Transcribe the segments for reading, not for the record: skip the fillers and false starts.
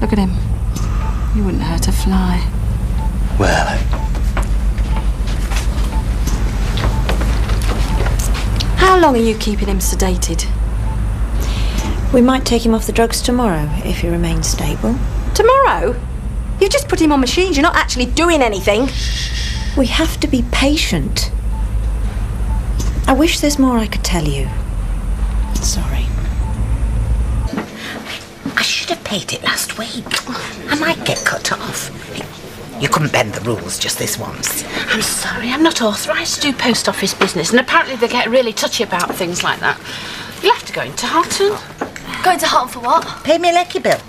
Look at him. He wouldn't hurt a fly. Well... How long are you keeping him sedated? We might take him off the drugs tomorrow, if he remains stable. Tomorrow? You've just put him on machines. You're not actually doing anything. We have to be patient. I wish there's more I could tell you. Sorry. I should have paid it last week. I might get cut off. You couldn't bend the rules just this once. I'm sorry, I'm not authorised to do post office business, and apparently they get really touchy about things like that. You'll have to go into Harton. Going to Harton for what? Pay me a lecky bill.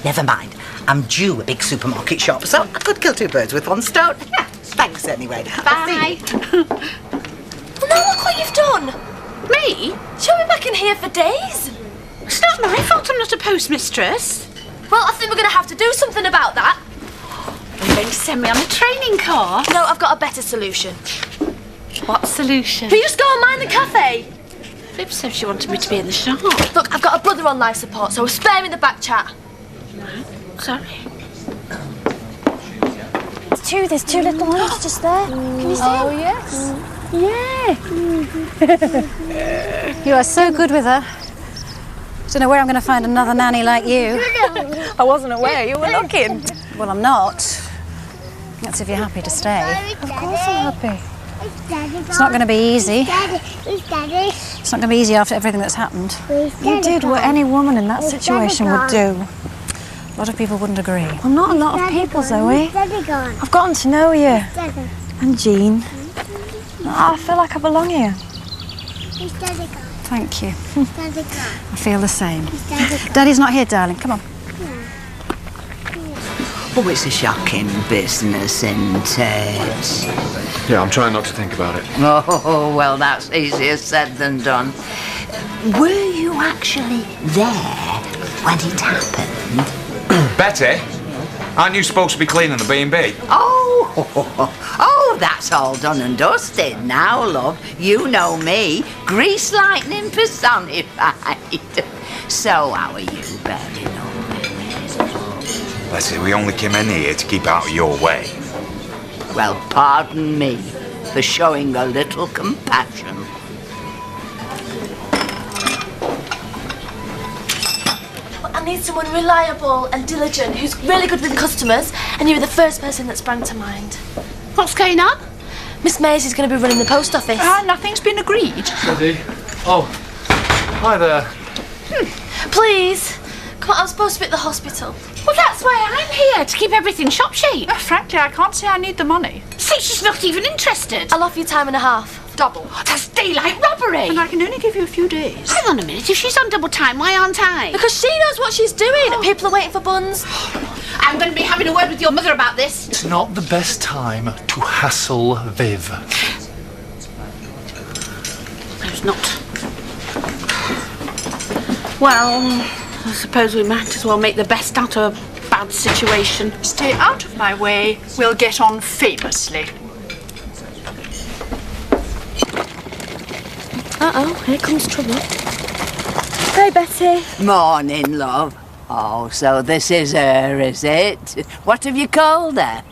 Never mind. I'm due a big supermarket shop, so I could kill two birds with one stone. Yeah, thanks anyway. Bye. Well, now look what you've done. Me? She'll be back in here for days. It's not my fault I'm not a postmistress. Well, I think we're going to have to do something about that. You're going to send me on a training course? No, I've got a better solution. What solution? Will you just go and mind the cafe? Viv said she wanted me to be in the shop. Look, I've got a brother on life support, so spare me the back chat. Sorry. There's two little ones just there. Can you see them? Yeah. You are so good with her. Don't know where I'm going to find another nanny like you. I wasn't aware you were looking. Well, I'm not. That's if you're happy to stay. Of course I'm happy. It's not going to be easy. It's not going to be easy after everything that's happened. You did what any woman in that situation would do. A lot of people wouldn't agree. Well, not a lot of people, Zoe. I've gotten to know you. And Jean. I feel like I belong here. Thank you. I feel the same. Daddy's not here, darling. Come on. Oh, it's a shocking business, isn't it? Yeah, I'm trying not to think about it. Oh, well, that's easier said than done. Were you actually there when it happened? Betty, aren't you supposed to be cleaning the B&B? Oh, that's all done and dusted now, love. You know me, grease lightning personified. So, how are you, Betty? Betty, we only came in here to keep out of your way. Well, pardon me for showing a little compassion. I need someone reliable and diligent who's really good with customers, and you were the first person that sprang to mind. What's going on? Miss Maisie's going to be running the post office. Nothing's been agreed. Steady. Oh, hi there. Please. Come on, I'm supposed to be at the hospital. Well, that's why I'm here, to keep everything shopshape. Frankly, I can't say I need the money. See, she's not even interested. I'll offer you time and a half. Double. That's daylight robbery. And I can only give you a few days. Hang on a minute, if she's on double time, why aren't I? Because she knows what she's doing. People are waiting for buns. I'm going to be having a word with your mother about this. It's not the best time to hassle Viv. It's not. Well, I suppose we might as well make the best out of a bad situation. Stay out of my way. We'll get on famously. Uh-oh, here comes trouble. Hey, Betty. Morning, love. Oh, so this is her, is it? What have you called her?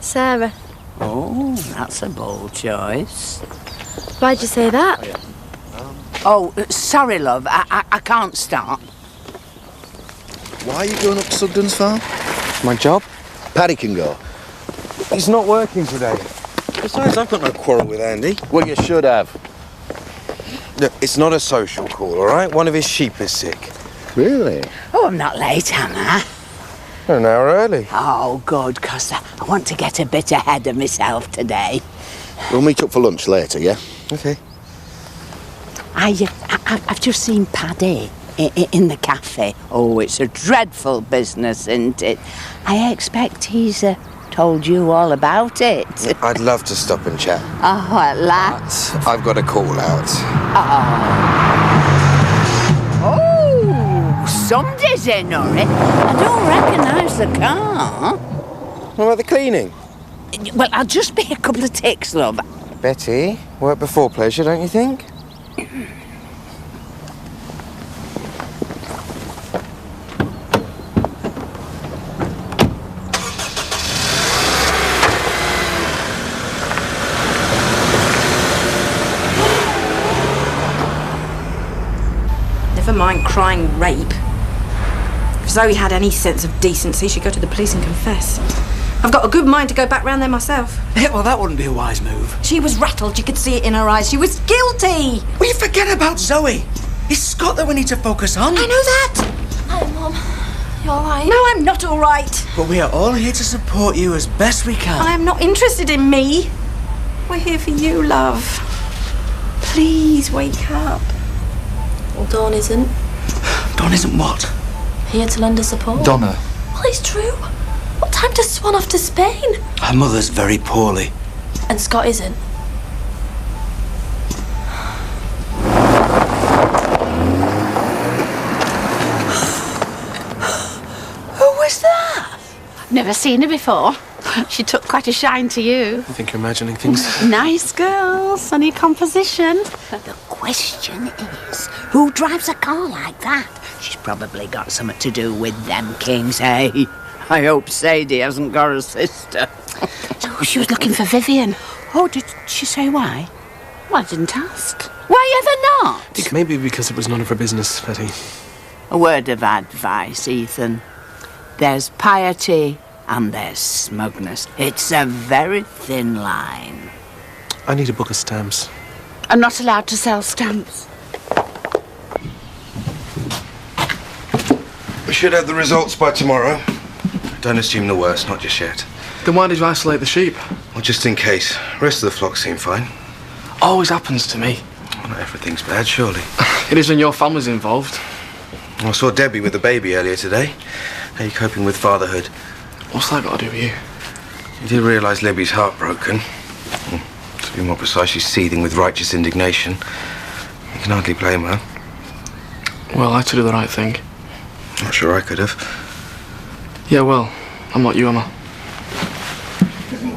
Sarah. Oh, that's a bold choice. Why'd you say that? Oh, sorry, love. I can't stop. Why are you going up to Sugden's farm? My job. Paddy can go. He's not working today. Besides, I've got no quarrel with Andy. Well, you should have. Look, it's not a social call, all right? One of his sheep is sick. Really? Oh, I'm not late, am I? An hour early. Oh, good, because I want to get a bit ahead of myself today. We'll meet up for lunch later, yeah? Okay. I've just seen Paddy in the cafe. Oh, it's a dreadful business, isn't it? I expect he's told you all about it. I'd love to stop and chat. Oh, at last. I've got a call out. Oh, somebody's in a hurry. I don't recognise the car. What about the cleaning? Well, I'll just be a couple of ticks, love. Betty, work before pleasure, don't you think? Never mind crying rape. If Zoe had any sense of decency, she'd go to the police and confess. I've got a good mind to go back round there myself. Yeah, well, that wouldn't be a wise move. She was rattled. You could see it in her eyes. She was guilty. Will you forget about Zoe? It's Scott that we need to focus on. I know that. Hi, Mum. You all right? No, I'm not all right. But we are all here to support you as best we can. I am not interested in me. We're here for you, love. Please wake up. Well, Dawn isn't. Dawn isn't what? Here to lend her support. Donna. Well, it's true. What time does Swan off to Spain? Her mother's very poorly. And Scott isn't. Who was that? Never seen her before. She took quite a shine to you. I think you're imagining things. Nice girl, sunny composition. The question is, who drives a car like that? She's probably got something to do with them kings, eh? I hope Sadie hasn't got a sister. Oh, she was looking for Vivian. Oh, did she say why? Well, I didn't ask. Why ever not? Maybe because it was none of her business, Betty. A word of advice, Ethan. There's piety and there's smugness. It's a very thin line. I need a book of stamps. I'm not allowed to sell stamps. We should have the results by tomorrow. Don't assume the worst, not just yet. Then why did you isolate the sheep? Well, just in case. The rest of the flock seem fine. Always happens to me. Well, not everything's bad, surely. It is when your family's involved. I saw Debbie with the baby earlier today. How are you coping with fatherhood? What's that got to do with you? You do realise Libby's heartbroken. To be more precise, she's seething with righteous indignation. You can hardly blame her. Well, I had to do the right thing. Not sure I could have. Yeah, well, I'm not you, am I?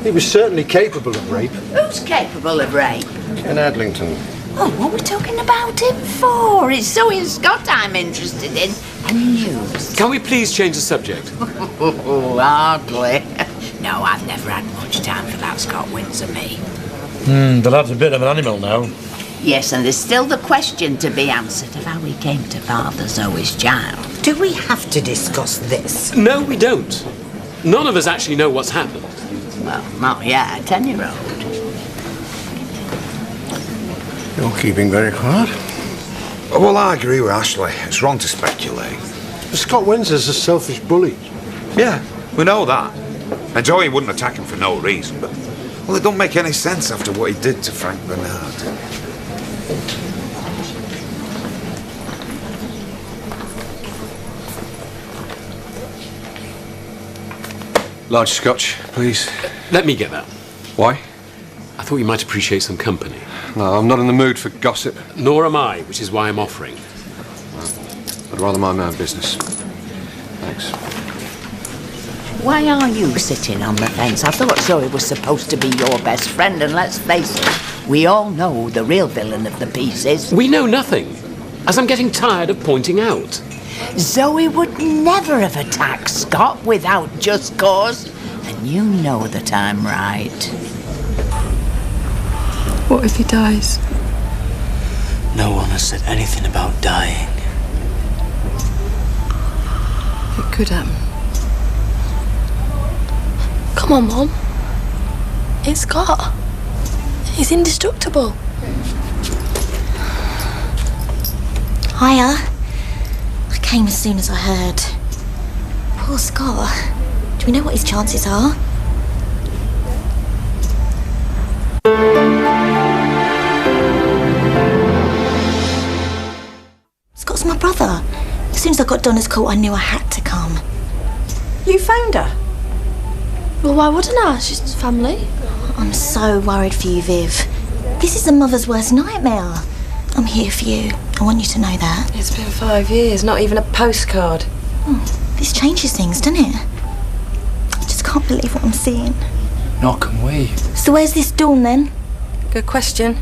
He was certainly capable of rape. Who's capable of rape? Ken Adlington. Oh, what are we talking about him for? It's Zoe and Scott I'm interested in. And news. Can we please change the subject? Oh, hardly. No, I've never had much time for that Scott Windsor, me. The lad's a bit of an animal now. Yes, and there's still the question to be answered of how he came to father Zoe's child. Do we have to discuss this? No, we don't. None of us actually know what's happened. Well, not yet, 10-year-old. You're keeping very quiet. Well, I agree with Ashley. It's wrong to speculate. Scott Windsor's a selfish bully. Yeah, we know that. And Joey wouldn't attack him for no reason, but... Well, it don't make any sense after what he did to Frank Bernard. Large scotch, please. Let me get that. Why? I thought you might appreciate some company. No, I'm not in the mood for gossip. Nor am I, which is why I'm offering. I'd rather mind my own business. Thanks. Why are you sitting on the fence? I thought Zoe was supposed to be your best friend, and let's face it, we all know who the real villain of the piece is. We know nothing, as I'm getting tired of pointing out. Zoe would never have attacked Scott without just cause, and you know that I'm right. What if he dies? No one has said anything about dying. It could happen. Come on, Mum. It's Scott. He's indestructible. Hiya. I came as soon as I heard. Poor Scott. Do we know what his chances are? Scott's my brother. As soon as I got Donna's call, I knew I had to come. You found her? Well, why wouldn't I? She's family. I'm so worried for you, Viv. This is a mother's worst nightmare. I'm here for you. I want you to know that. It's been 5 years, not even a postcard. This changes things, doesn't it? I just can't believe what I'm seeing. Nor can we. So where's this Dawn, then? Good question.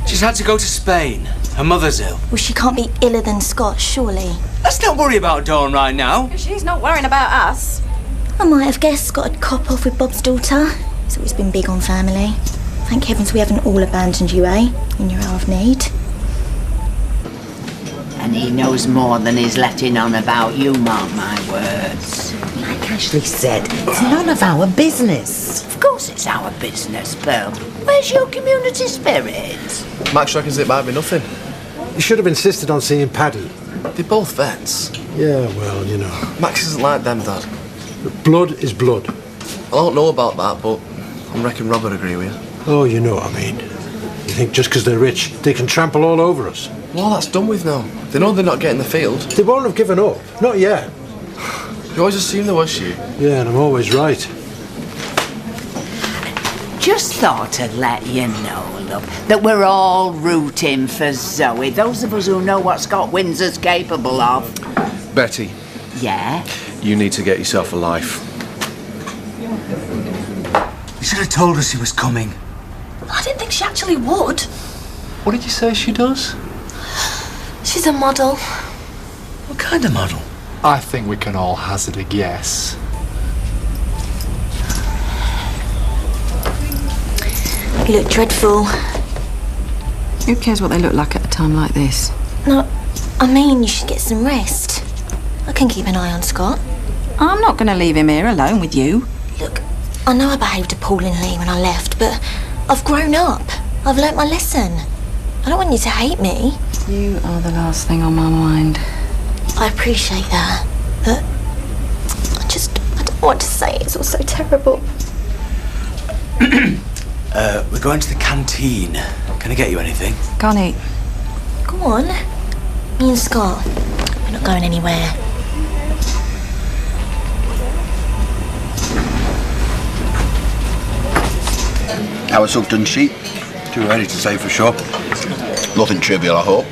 She's had to go to Spain. Her mother's ill. Well, she can't be iller than Scott, surely. Let's not worry about Dawn right now. She's not worrying about us. I might have guessed Scott had cop off with Bob's daughter. He's always been big on family. Thank heavens we haven't all abandoned you, eh? In your hour of need. And he knows more than he's letting on about you, mark my words. Like Ashley said, it's none of our business. Of course it's our business, Pearl. Where's your community spirit? Max reckons it might be nothing. You should have insisted on seeing Paddy. They're both vets. Yeah, well, you know. Max isn't like them, Dad. Blood is blood. I don't know about that, but I reckon Rob would agree with you. Oh, you know what I mean. You think just because they're rich, they can trample all over us? Well, that's done with now. They know they're not getting the field. They won't have given up. Not yet. You always assume there was you. Yeah, and I'm always right. Just thought I'd let you know, love, that we're all rooting for Zoe. Those of us who know what Scott Windsor's capable of. Betty. Yeah? You need to get yourself a life. You should have told us he was coming. I didn't think she actually would. What did you say she does? She's a model. What kind of model? I think we can all hazard a guess. You look dreadful. Who cares what they look like at a time like this? No, I mean you should get some rest. I can keep an eye on Scott. I'm not going to leave him here alone with you. Look, I know I behaved appallingly when I left, but I've grown up. I've learnt my lesson. I don't want you to hate me. You are the last thing on my mind. I appreciate that, but I don't want to say it. It's all so terrible. We're going to the canteen. Can I get you anything? Can't eat. Go on. Me and Scott. We're not going anywhere. How was Sugden sheep? Too early to say for sure. Nothing trivial, I hope.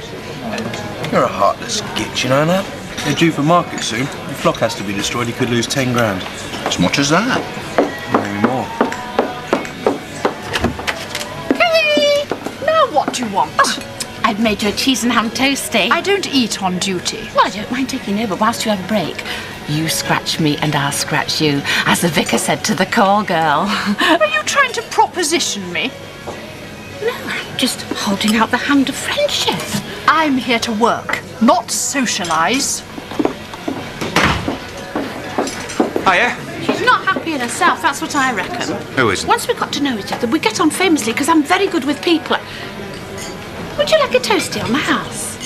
You're a heartless git, you know that? They're due for market soon. The flock has to be destroyed, he could lose 10 grand. As much as that? Maybe more. Hey! Now what do you want? I've made you a cheese and ham toasty. I don't eat on duty. Well, I don't mind taking over whilst you have a break. You scratch me and I'll scratch you, as the vicar said to the call girl. Are you trying to proposition me? No, I'm just holding out the hand of friendship. I'm here to work, not socialise. Hiya. She's not happy in herself, that's what I reckon. Who isn't? Once we got to know each other, we get on famously because I'm very good with people. Would you like a toasty on my house?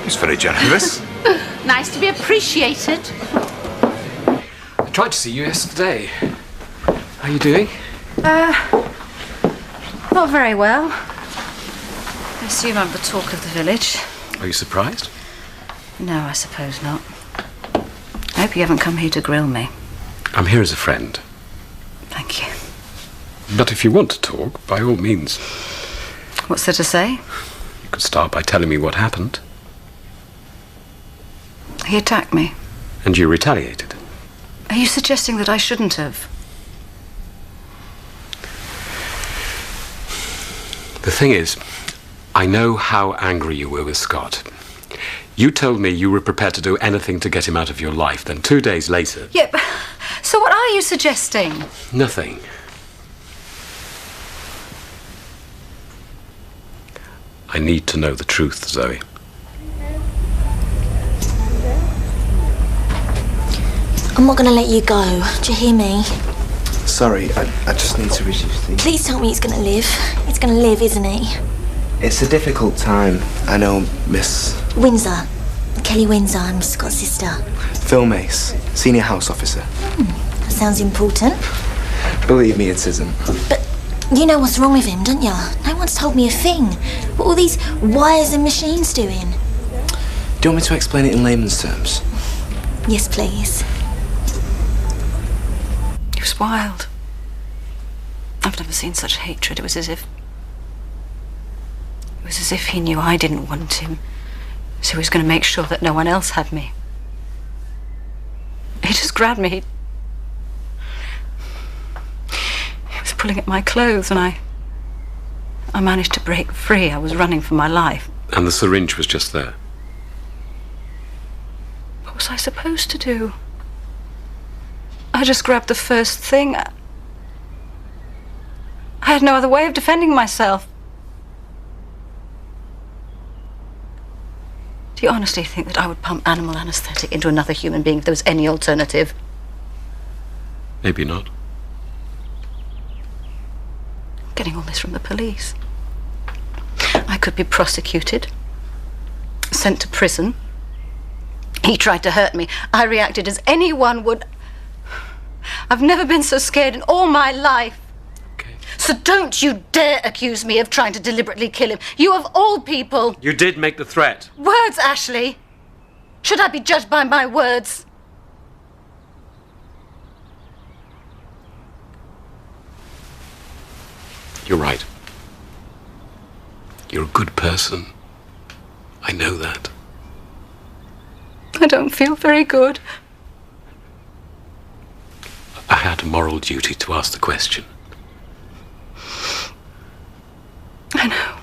It's very generous. Nice to be appreciated. I tried to see you yesterday. How are you doing? Not very well. I assume I'm the talk of the village. Are you surprised? No, I suppose not. I hope you haven't come here to grill me. I'm here as a friend. Thank you. But if you want to talk, by all means. What's there to say? You could start by telling me what happened. He attacked me. And you retaliated. Are you suggesting that I shouldn't have? The thing is, I know how angry you were with Scott. You told me you were prepared to do anything to get him out of your life. Then 2 days later... Yep. So what are you suggesting? Nothing. I need to know the truth, Zoe. I'm not going to let you go. Do you hear me? Sorry, I just need to reduce the... Please tell me he's going to live. He's going to live, isn't he? It's a difficult time. I know, Miss... Windsor. Kelly Windsor. I'm Scott's sister. Phil Mace, senior house officer. That sounds important. Believe me, it isn't. But you know what's wrong with him, don't you? No one's told me a thing. What are all these wires and machines doing? Do you want me to explain it in layman's terms? Yes, please. It was wild. I've never seen such hatred. It was as if he knew I didn't want him, so he was going to make sure that no one else had me. He just grabbed me. He was pulling at my clothes, and I managed to break free. I was running for my life. And the syringe was just there. What was I supposed to do? I just grabbed the first thing. I had no other way of defending myself. Do you honestly think that I would pump animal anaesthetic into another human being if there was any alternative? Maybe not. I'm getting all this from the police. I could be prosecuted, sent to prison. He tried to hurt me. I reacted as anyone would. I've never been so scared in all my life. Okay. So don't you dare accuse me of trying to deliberately kill him. You of all people. You did make the threat. Words, Ashley. Should I be judged by my words? You're right. You're a good person. I know that. I don't feel very good. I had a moral duty to ask the question. I know.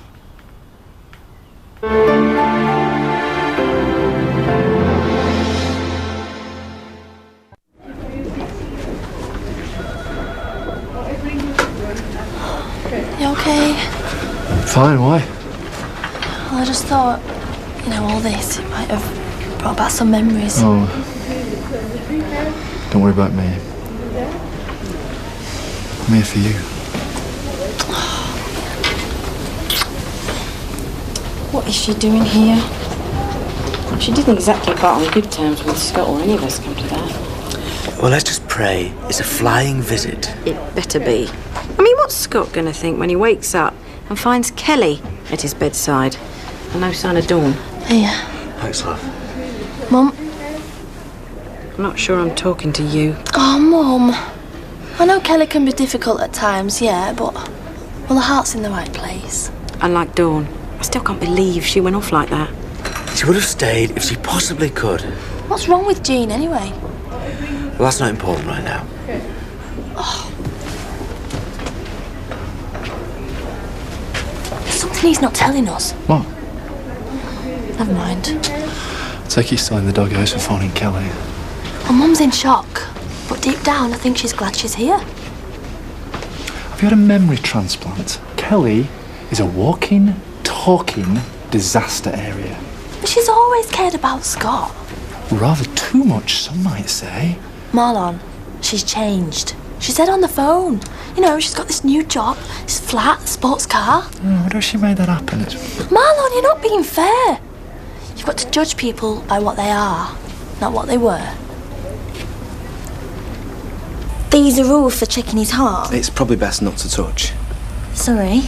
You okay? Fine, why? Well, I just thought, all this, it might have brought back some memories. Oh. Don't worry about me. I'm here for you. What is she doing here? She didn't exactly part on good terms with Scott or any of us, come to that. Well, let's just pray it's a flying visit. It better be. I mean, what's Scott going to think when he wakes up and finds Kelly at his bedside and no sign of Dawn? Hey. Thanks, love. Mum? I'm not sure I'm talking to you. Oh, Mum. I know Kelly can be difficult at times, yeah, but, well, her heart's in the right place. Unlike Dawn, I still can't believe she went off like that. She would have stayed if she possibly could. What's wrong with Jean, anyway? Well, that's not important right now. Oh. There's something he's not telling us. What? Never mind. I take it he's still in the doghouse for phoning Kelly. Well, Mum's in shock, but deep down I think she's glad she's here. Have you had a memory transplant? Kelly is a walking, talking disaster area. But she's always cared about Scott. Rather too much, some might say. Marlon, she's changed. She said on the phone. She's got this new job, this flat, sports car. I wonder if she made that happen. Marlon, you're not being fair. You've got to judge people by what they are, not what they were. These are all for checking his heart. It's probably best not to touch. Sorry.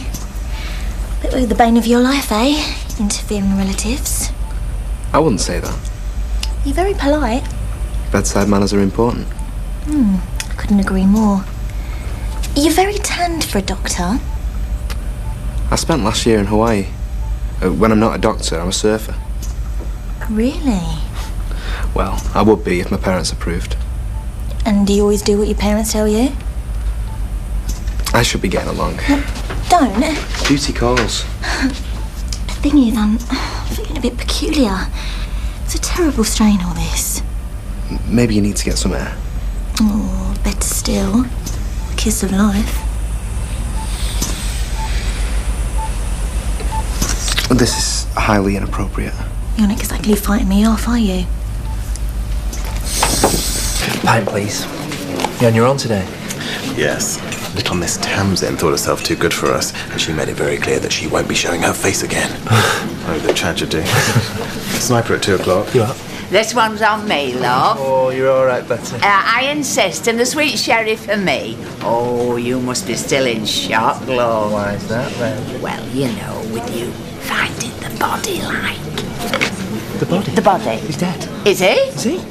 Bit like the bane of your life, eh? Interfering relatives. I wouldn't say that. You're very polite. Bedside manners are important. I couldn't agree more. You're very tanned for a doctor. I spent last year in Hawaii. When I'm not a doctor, I'm a surfer. Really? Well, I would be if my parents approved. And do you always do what your parents tell you? I should be getting along. Don't. Duty calls. The thing is, I'm feeling a bit peculiar. It's a terrible strain, all this. Maybe you need to get some air. Oh, better still. Kiss of life. This is highly inappropriate. You're not exactly fighting me off, are you? Pint, please. You on your own today? Yes. Little Miss Tamsin thought herself too good for us, and she made it very clear that she won't be showing her face again. Oh, the tragedy. Sniper at 2 o'clock. You up? This one's on me, love. Oh, you're all right, Betty. I insist, and the sweet sherry for me. Oh, you must be still in shock, love. Why is that, then? Well, with you finding the body, like. The body? The body. He's dead. Is he? Is he?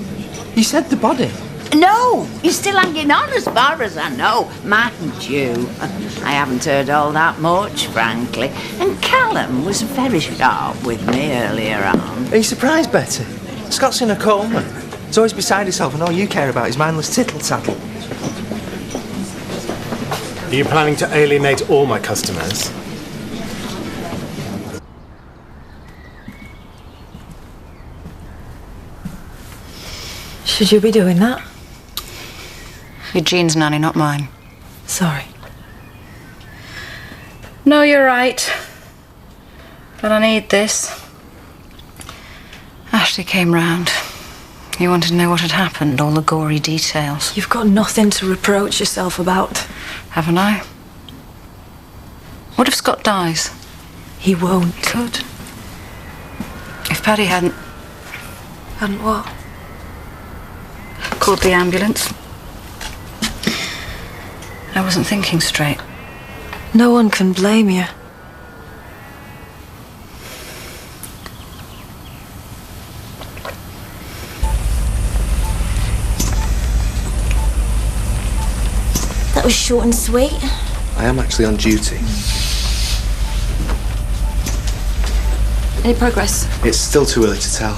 You said the body. No, he's still hanging on as far as I know. Mind you, I haven't heard all that much, frankly. And Callum was very sharp with me earlier on. Are you surprised, Betty? Scott's in a coma. He's always beside himself, and all you care about is mindless tittle-tattle. Are you planning to alienate all my customers? Should you be doing that? You're Jean's nanny, not mine. Sorry. No, you're right. But I need this. Ashley came round. He wanted to know what had happened, all the gory details. You've got nothing to reproach yourself about. Haven't I? What if Scott dies? He won't. He could. If Paddy hadn't... Hadn't what? Called the ambulance. I wasn't thinking straight. No one can blame you. That was short and sweet. I am actually on duty. Any progress? It's still too early to tell.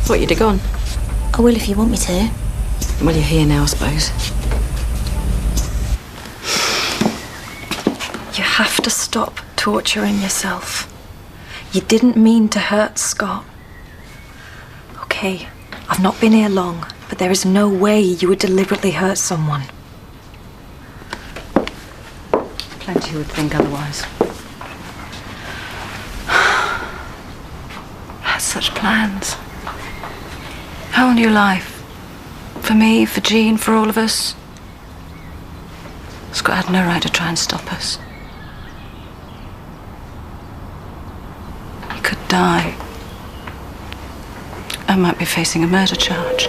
Thought you'd have gone. I will if you want me to. Well, you're here now, I suppose. You have to stop torturing yourself. You didn't mean to hurt Scott. Okay, I've not been here long, but there is no way you would deliberately hurt someone. Plenty would think otherwise. Had such plans. Whole new life. For me, for Jean, for all of us. Scott had no right to try and stop us. He could die. I might be facing a murder charge.